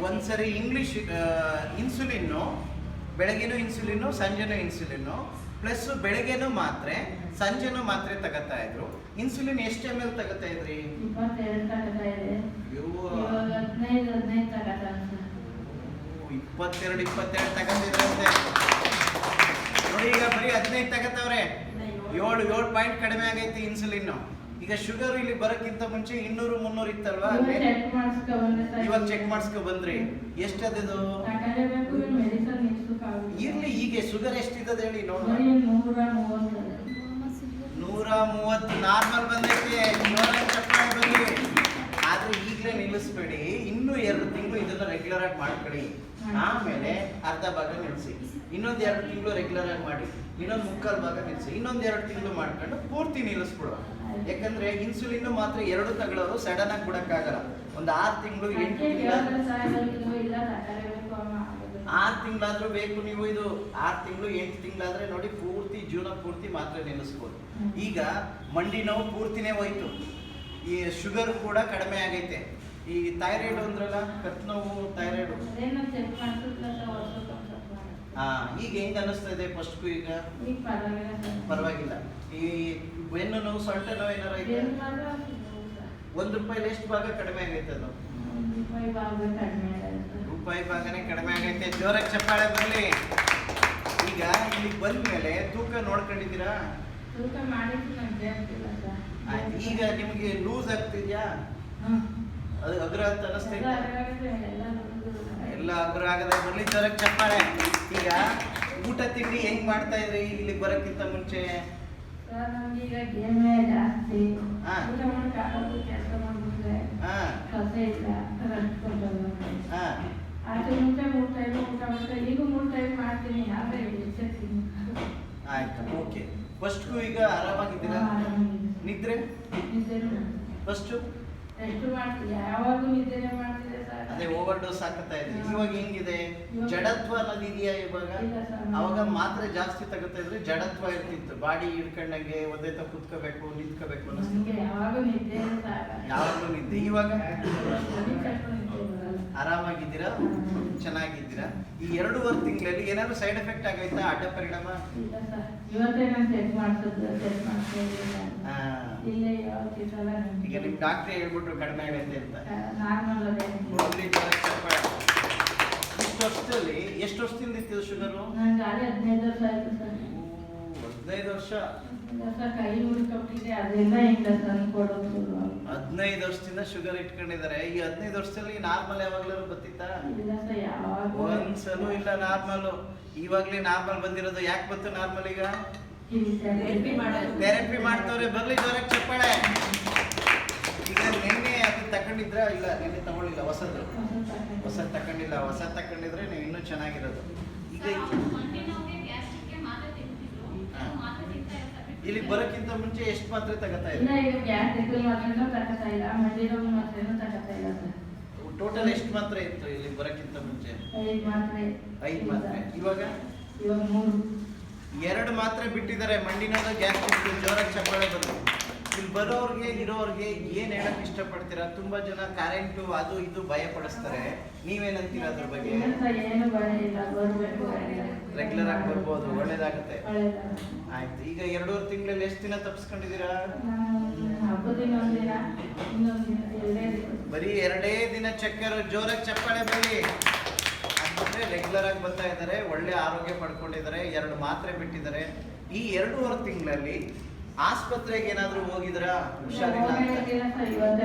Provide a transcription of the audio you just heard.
ಒಂದ್ಸರಿ ಇಂಗ್ಲಿಷ್ ಇನ್ಸುಲಿನ್ನು, ಬೆಳಗ್ಗೆನೂ ಇನ್ಸುಲಿನ್ನು, ಸಂಜೆನೂ ಇನ್ಸುಲಿನ್ನು, ಪ್ಲಸ್ ಬೆಳಗ್ಗೆನೂ ಮಾತ್ರೆ, ಸಂಜೆನೂ ಮಾತ್ರೆ ತಗೋತಾ ಇದ್ರು. ಇನ್ಸುಲಿನ್ ಎಷ್ಟು ml ತಗೋತಾ ಇದ್ರಿ? 22 ತಗೋತಾ ಇದೆ. 22 ತಗೋತಿದ್ರಂತೆ. ನೋಡಿ ಈಗ ಬರೀ 15 ತಗೋತಾವ್ರೆ. 7 ಪಾಯಿಂಟ್ ಕಡಿಮೆ ಆಗೈತಿ ಇನ್ಸುಲಿನ್. ಈಗ ಶುಗರ್ ಇಲ್ಲಿ ಬರೋಕ್ಕಿಂತ ಮುಂಚೆ 200-300 ಇತ್ತಲ್ವಾ? ಇವಾಗ ಚೆಕ್ ಮಾಡಿಸ್ಕೊ ಬಂದ್ರಿ. ಎಷ್ಟದು? ಇರ್ಲಿ, ಈಗ ಶುಗರ್ ಎಷ್ಟಿದೆ ಹೇಳಿ ನೋಡುವ. 130 ನಾರ್ಮಲ್ ಬಂದೈತಿ. ಬಂದ್ರಿ. ಆದ್ರೆ ಈಗಲೇ ನಿಲ್ಲಿಸ್ಬೇಡಿ. ಇನ್ನೂ 2 ತಿಂಗಳು ಇದನ್ನ ರೆಗ್ಯುಲರ್ ಆಗಿ ಮಾಡ್ಕೊಳ್ಳಿ. ಆಮೇಲೆ ಅರ್ಧ ಭಾಗ ನಿಲ್ಲಿಸಿ, ಇನ್ನೊಂದು 2 ತಿಂಗಳು ರೆಗ್ಯುಲರ್ ಆಗಿ ಮಾಡಿ, ಇನ್ನೊಂದು 3/4 ಭಾಗ ನಿಲ್ಲಿಸಿ, ಇನ್ನೊಂದು 2 ತಿಂಗಳು ಮಾಡ್ಕೊಂಡು ಪೂರ್ತಿ ನಿಲ್ಲಿಸ್ಬಿಡುವ. ಯಾಕಂದ್ರೆ ಇನ್ಸುಲಿನ್ ಮಾತ್ರ 2 ತಗೊಳ್ಳೋರು ಸಡನ್ ಆಗಿ ಬಿಡಕ್ಕಾಗಲ್ಲ. ಒಂದು 6 ತಿಂಗಳು 8 ತಿಂಗಳಾದ್ರೂ ಬೇಕು. ನೀವು ಇದು 6 ತಿಂಗಳು 8 ತಿಂಗಳಾದ್ರೆ ನೋಡಿ ಪೂರ್ತಿ ಜೀವನ ಪೂರ್ತಿ ಮಾತ್ರ ನಿಲ್ಲಿಸ್ಬೋದು. ಈಗ ಮಂಡಿ ನೋವು ಪೂರ್ತಿನೇ ಹೋಯ್ತು, ಈ ಶುಗರ್ ಕೂಡ ಕಡಿಮೆ ಆಗೈತೆ. ಈ ಥೈರಾಯ್ಡ್ ಅಂದ್ರಲ್ಲ, ಕತ್ತು ನೋವು, ಥೈರಾಯ್ಡ್. ಈಗ ಹೆಂಗ್ ಅನಿಸ್ತಾ ಇದೆ ಫಸ್ಟ್ಗೂ? ಈಗ ಪರವಾಗಿಲ್ಲ. ಈ ಬೆನ್ನು ನೋವು, ಸೊಂಟ ನೋವು ಏನಾರ ಐತೆ? ₹1 ಎಷ್ಟು ಭಾಗ ಕಡಿಮೆ ಆಗೈತೆ? ಅದು ರೂಪಾಯಿ ಭಾಗನೇ ಕಡಿಮೆ ಆಗೈತೆ. ಜೋರಾಗಿ ಚಪ್ಪಾಳೆ ಬರಲಿ. ಈಗ ಇಲ್ಲಿ ಬಂದ್ಮೇಲೆ ತೂಕ ನೋಡ್ಕೊಂಡಿದ್ದೀರಾ? ಈಗ ನಿಮ್ಗೆ ಲೂಸ್ ಆಗ್ತಿದ್ಯಾ? ಅದು ಅಗ್ರ ಅಂತ ಅನಿಸ್ತೈತೆ? ಎಲ್ಲ ಅಗ್ರ ಆಗದೆ ಬರ್ಲಿ. ಜೋರಾಗಿ ಚಪ್ಪಾಳೆ. ಈಗ ಊಟ ತಿಂಡಿ ಹೆಂಗ್ ಮಾಡ್ತಾ ಇದ್ರಿ ಇಲ್ಲಿ ಬರೋಕ್ಕಿಂತ ಮುಂಚೆ? ಆಯ್ತು, ಓಕೆ. ಫಸ್ಟ್ಗೂ ಈಗ ಆರಾಮಾಗಿದ್ದೀರಾ? ನಿದ್ರೆ ಫಸ್ಟ್ ಅದೇ ಓವರ್ ಡೋಸ್ ಹಾಕುತ್ತಾ ಇದ್ರಿ. ಇವಾಗ ಹೆಂಗಿದೆ? ಜಡತ್ವ ಅನ್ನೋದು ಇದೆಯಾ ಇವಾಗ? ಅವಾಗ ಮಾತ್ರೆ ಜಾಸ್ತಿ ತಗೋತಾ ಇದ್ರೆ ಜಡತ್ವ ಇರ್ತಿತ್ತು, ಬಾಡಿ ಹಿಡ್ಕೊಂಡಂಗೆ ಒಂದೇ ತ ಕುತ್ಕೋಬೇಕು, ನಿಂತ್ಕೋಬೇಕು ಅನ್ನಿಸ್ತಿತ್ತು, ಯಾವಾಗಲೂ ನಿದ್ದೆ. ಇವಾಗ ಆರಾಮಾಗಿದ್ದೀರಾ, ಚೆನ್ನಾಗಿದ್ದೀರಾ? ಈ 2.5 ತಿಂಗಳಲ್ಲಿ ಏನಾದ್ರು ಸೈಡ್ ಎಫೆಕ್ಟ್ ಆಗೈತಾ, ಅಡ್ಡ ಪರಿಣಾಮ? ಈಗ ನಿಮ್ ಡಾಕ್ಟ್ರೇ ಹೇಳ್ಬಿಟ್ರು ಕಡಿಮೆ ಆಗೈತೆ ಅಂತ. ಇಷ್ಟು ವರ್ಷದಲ್ಲಿ ಎಷ್ಟು ವರ್ಷದಿಂದ ಇತ್ತು ಶುಗರು? 15 ವರ್ಷ. 15 ವರ್ಷದಿಂದ ಶುಗರ್ ಇಟ್ಕೊಂಡಿದ್ದಾರೆ. ಈ 15 ವರ್ಷದಲ್ಲಿ ನಾರ್ಮಲ್ ಯಾವಾಗ್ಲೂ ಬರ್ತಿತ್ತಾ? ಒಂದ್ಸಲೂ ಇಲ್ಲ ನಾರ್ಮಲ್. ಇವಾಗ್ಲೇ ನಾರ್ಮಲ್ ಬಂದಿರೋದು. ಯಾಕೆ ಬಂತು ನಾರ್ಮಲ್? ಈಗ ಥೆರಪಿ ಮಾಡ್ತವ್ರೆ. ಬರ್ಲಿ ಜೋರಾಗಿ ಚಪ್ಪಾಳೆ. ಈಗ ನಿನ್ನೆ ಅದು ತಗೊಂಡಿದ್ರ? ಇಲ್ಲ, ನಿನ್ನೆ ತಗೊಳ್ಳಿಲ್ಲ. ಹೊಸದು ತಗೊಂಡಿಲ್ಲ. ಹೊಸದು ತಗೊಂಡಿದ್ರೆ ನೀವು ಇನ್ನೂ ಚೆನ್ನಾಗಿರೋದು. ಈಗ ಇಲ್ಲಿ ಬರೋಕ್ಕಿಂತ ಮುಂಚೆ ಎಷ್ಟು ಮಾತ್ರೆ ತಗೋತಾ ಇದ್ದೀರಾ? ಟೋಟಲ್ ಎಷ್ಟು ಮಾತ್ರೆ ಇತ್ತು ಇಲ್ಲಿ ಬರೋಕ್ಕಿಂತ ಮುಂಚೆ? 5 ಮಾತ್ರೆ. ಇವಾಗ 2 ಮಾತ್ರೆ ಬಿಟ್ಟಿದ್ದಾರೆ. ಮಂಡಿನೋದು, ಗ್ಯಾಸ್ಟ್ರಿಕ್. ಜೋರಾಗಿ ಚಪ್ಪಾಳೆ ಬರುತ್ತೆ. ಇಲ್ಲಿ ಬರೋರ್ಗೆ ಇರೋರ್ಗೆ ಏನ್ ಹೇಳಕ್ ಇಷ್ಟಪಡ್ತೀರಾ? ತುಂಬಾ ಜನ ಕರೆಂಟು ಅದು ಇದು ಭಯ ಪಡಿಸ್ತಾರೆ. ನೀವೇನಂತೀರಾ ಅದ್ರ ಬಗ್ಗೆ? ರೆಗ್ಯುಲರ್ ಆಗಿ ಬರ್ಬೋದು, ಒಳ್ಳೇದಾಗುತ್ತೆ. ಆಯ್ತು. ಈಗ 2.5 ತಿಂಗಳಲ್ಲಿ ಎಷ್ಟು ದಿನ ತಪ್ಪಿಸ್ಕೊಂಡಿದ್ದೀರಾ? ಬರೀ 2 ದಿನ ಚಕ್ಕರ್. ಜೋರಾಗಿ ಚಪ್ಪಾಳೆ ಬನ್ನಿ. ಅಂದ್ರೆ ರೆಗ್ಯುಲರ್ ಆಗಿ ಬರ್ತಾ ಇದ್ದಾರೆ, ಒಳ್ಳೆ ಆರೋಗ್ಯ ಪಡ್ಕೊಂಡಿದ್ದಾರೆ, 2 ಮಾತ್ರೆ ಬಿಟ್ಟಿದ್ದಾರೆ. ಈ 2.5 ತಿಂಗಳಲ್ಲಿ ಆಸ್ಪತ್ರೆಗೆ ಏನಾದ್ರು ಹೋಗಿದ್ರಾ? ಹುಷಾರಿಲ್ಲ ಅಂತ?